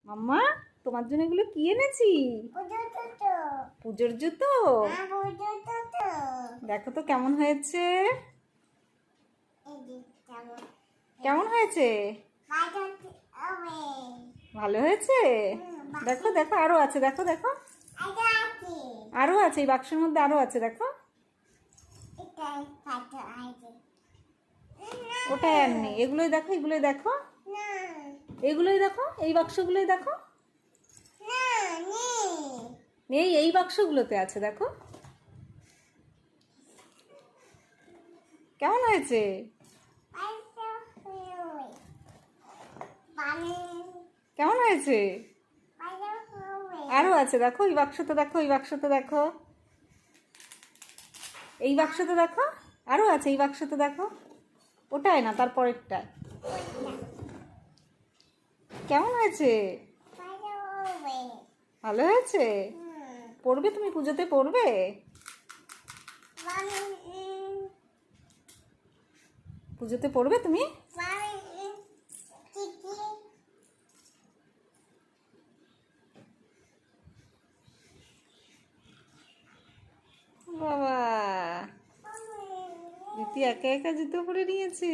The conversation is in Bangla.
মাম্মা, তোমার জন্য এগুলো কি এনেছি? পুজোর জুতো। দেখো তো কেমন হয়েছে। কেমন হয়েছে? ভালো হয়েছে। দেখো দেখো, আরো আছে, দেখো দেখো, আরো আছে, এই বাক্সের মধ্যে আরো আছে, দেখো। ওটাই আর নেই, এগুলোই দেখো, এগুলোই দেখো, এগুলোই দেখো, এই বাক্সগুলোই দেখো। নেই, এই বাক্সগুলোতে আছে, দেখো। কেমন হয়েছে? কেমন হয়েছে? আরো আছে, দেখো, এই বাক্সতে দেখো, এই বাক্সতে দেখো, এই বাক্সতে দেখো, আরো আছে, এই বাক্সতে দেখো। ওটাই না, তারপরেরটায়। কেমন হয়েছে? ভালো হয়েছে। পড়বে তুমি পুজোতে, পড়বে? পুজোতে পড়বে তুমি? বাবা, দিদি একা একা জুতো পরে নিয়েছে।